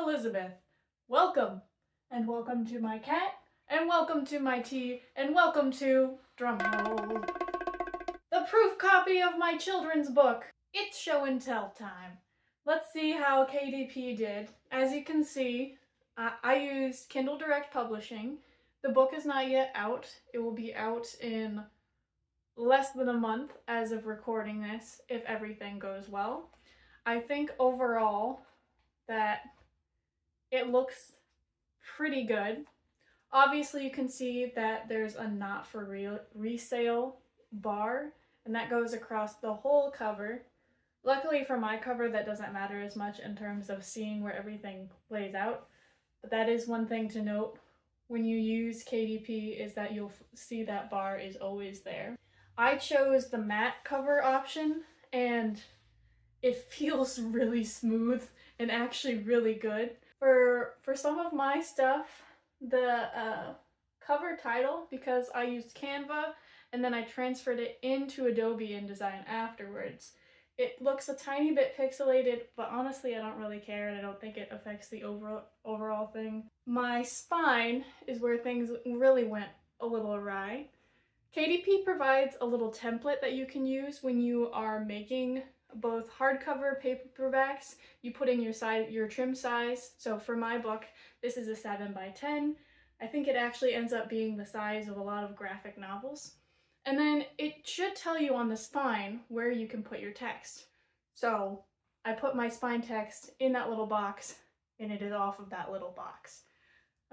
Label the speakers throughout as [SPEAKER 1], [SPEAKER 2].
[SPEAKER 1] Elizabeth. Welcome, and welcome to my cat, and welcome to my tea, and welcome to, drumroll, the proof copy of my children's book. It's show and tell time. Let's see how KDP did. As you can see, I used Kindle Direct Publishing. The book is not yet out. It will be out in less than a month as of recording this, if everything goes well. I think overall that it looks pretty good. Obviously, you can see that there's a not for resale bar, and that goes across the whole cover. Luckily for my cover, that doesn't matter as much in terms of seeing where everything lays out. But that is one thing to note when you use KDP, is that you'll see that bar is always there. I chose the matte cover option, and it feels really smooth and actually really good. For some of my stuff, the cover title, because I used Canva and then I transferred it into Adobe InDesign afterwards, it looks a tiny bit pixelated, but honestly I don't really care and I don't think it affects the overall thing. My spine is where things really went a little awry. KDP provides a little template that you can use when you are making both hardcover paperbacks. You put in your trim size. So for my book, this is a 7x10. I think it actually ends up being the size of a lot of graphic novels. And then it should tell you on the spine where you can put your text. So I put my spine text in that little box, and it is off of that little box.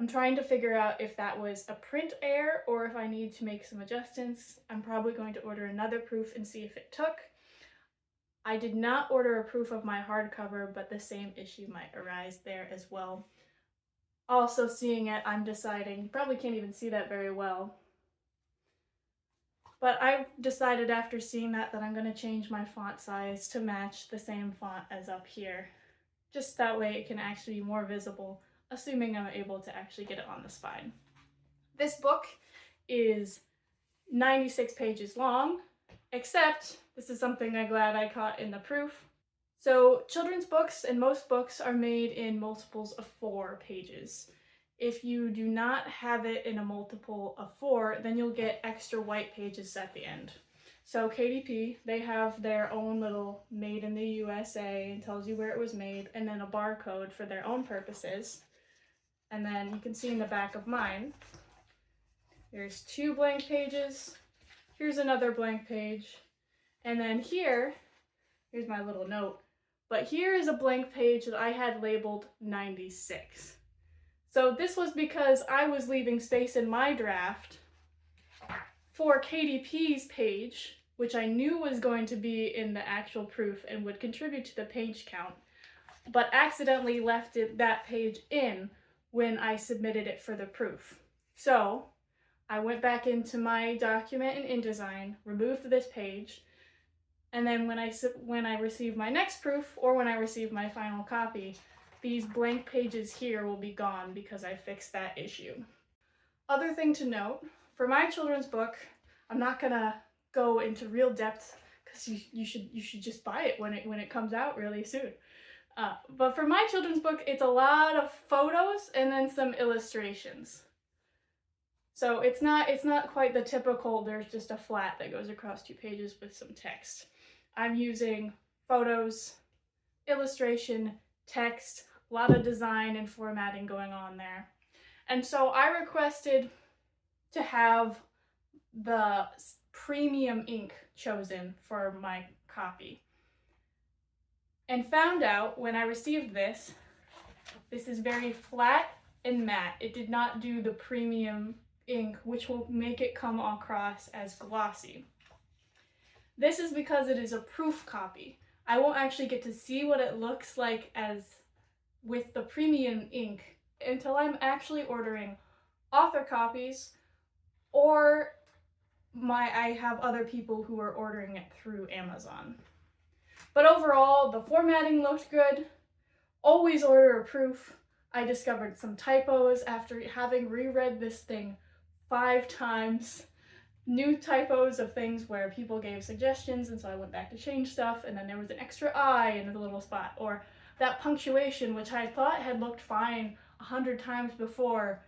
[SPEAKER 1] I'm trying to figure out if that was a print error or if I need to make some adjustments. I'm probably going to order another proof and see if it took. I did not order a proof of my hardcover, but the same issue might arise there as well. Also seeing it, I'm deciding, you probably can't even see that very well, but I decided after seeing that I'm going to change my font size to match the same font as up here. Just that way it can actually be more visible, assuming I'm able to actually get it on the spine. This book is 96 pages long, except this is something I'm glad I caught in the proof. So children's books and most books are made in multiples of 4 pages. If you do not have it in a multiple of 4, then you'll get extra white pages at the end. So KDP, they have their own little made in the USA and tells you where it was made, and then a barcode for their own purposes. And then you can see in the back of mine, there's 2 blank pages. Here's another blank page. And then here's my little note. But here is a blank page that I had labeled 96. So this was because I was leaving space in my draft for KDP's page, which I knew was going to be in the actual proof and would contribute to the page count, but accidentally left that page in when I submitted it for the proof. So I went back into my document in InDesign, removed this page, and then when I receive my next proof, or when I receive my final copy, these blank pages here will be gone because I fixed that issue. Other thing to note, for my children's book, I'm not gonna go into real depth because you should just buy it when it comes out really soon. But for my children's book, it's a lot of photos and then some illustrations. So it's not quite the typical, there's just a flat that goes across 2 pages with some text. I'm using photos, illustration, text, a lot of design and formatting going on there. And so I requested to have the premium ink chosen for my copy. And found out when I received this is very flat and matte. It did not do the premium ink, which will make it come across as glossy. This is because it is a proof copy. I won't actually get to see what it looks like as with the premium ink until I'm actually ordering author copies, or I have other people who are ordering it through Amazon. But overall, the formatting looked good. Always order a proof. I discovered some typos after having reread this thing 5 times. New typos of things where people gave suggestions, and so I went back to change stuff, and then there was an extra I in the little spot, or that punctuation, which I thought had looked fine 100 times before,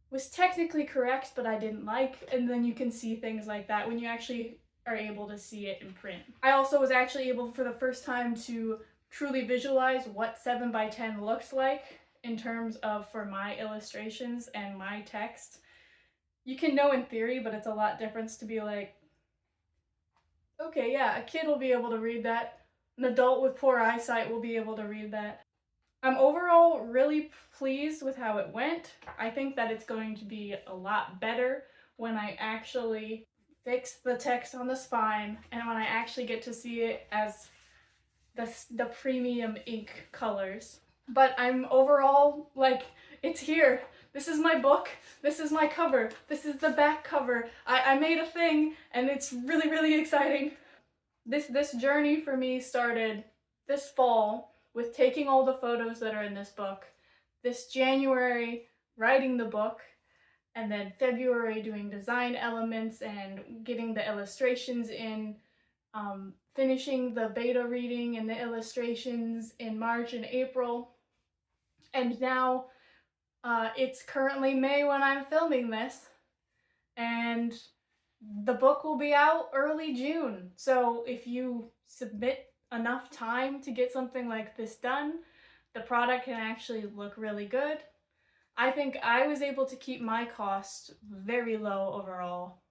[SPEAKER 1] was technically correct, but I didn't like, and then you can see things like that when you actually are able to see it in print. I also was actually able for the first time to truly visualize what 7x10 looks like in terms of for my illustrations and my text. You can know in theory, but it's a lot different to be like, okay, yeah, a kid will be able to read that. An adult with poor eyesight will be able to read that. I'm overall really pleased with how it went. I think that it's going to be a lot better when I actually fix the text on the spine and when I actually get to see it as the premium ink colors. But I'm overall, like, it's here. This is my book. This is my cover. This is the back cover. I made a thing, and it's really, really exciting. This journey for me started this fall with taking all the photos that are in this book, this January writing the book, and then February doing design elements and getting the illustrations in, finishing the beta reading and the illustrations in March and April. And now it's currently May when I'm filming this, and the book will be out early June. So if you submit enough time to get something like this done, the product can actually look really good. I think I was able to keep my costs very low overall.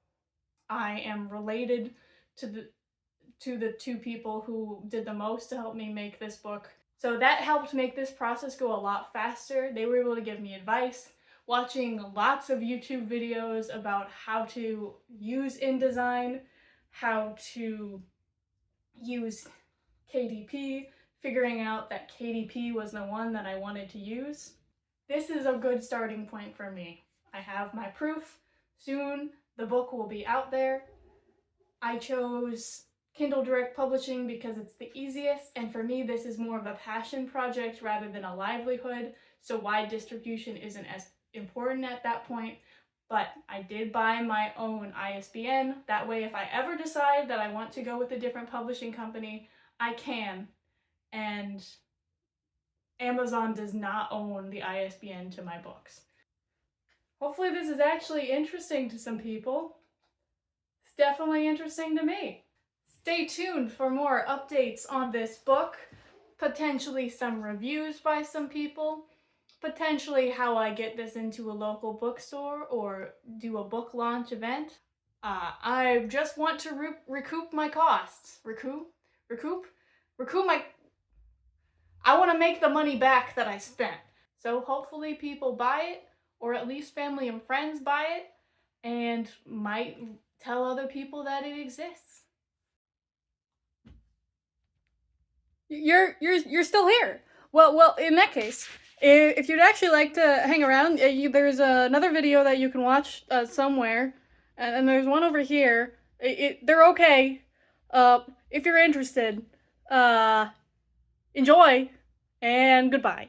[SPEAKER 1] I am related to the two people who did the most to help me make this book. So that helped make this process go a lot faster. They were able to give me advice, watching lots of YouTube videos about how to use InDesign, how to use KDP, figuring out that KDP was the one that I wanted to use. This is a good starting point for me. I have my proof. Soon the book will be out there. I chose Kindle Direct Publishing because it's the easiest, and for me this is more of a passion project rather than a livelihood, so wide distribution isn't as important at that point. But I did buy my own ISBN. That way if I ever decide that I want to go with a different publishing company, I can. And Amazon does not own the ISBN to my books. Hopefully this is actually interesting to some people. It's definitely interesting to me. Stay tuned for more updates on this book, potentially some reviews by some people, potentially how I get this into a local bookstore or do a book launch event. I just want to recoup my costs. Recoup my... I want to make the money back that I spent. So hopefully people buy it, or at least family and friends buy it, and might tell other people that it exists. You're still here. Well, in that case, if you'd actually like to hang around, there's another video that you can watch somewhere, and there's one over here. They're okay. If you're interested, enjoy, and goodbye.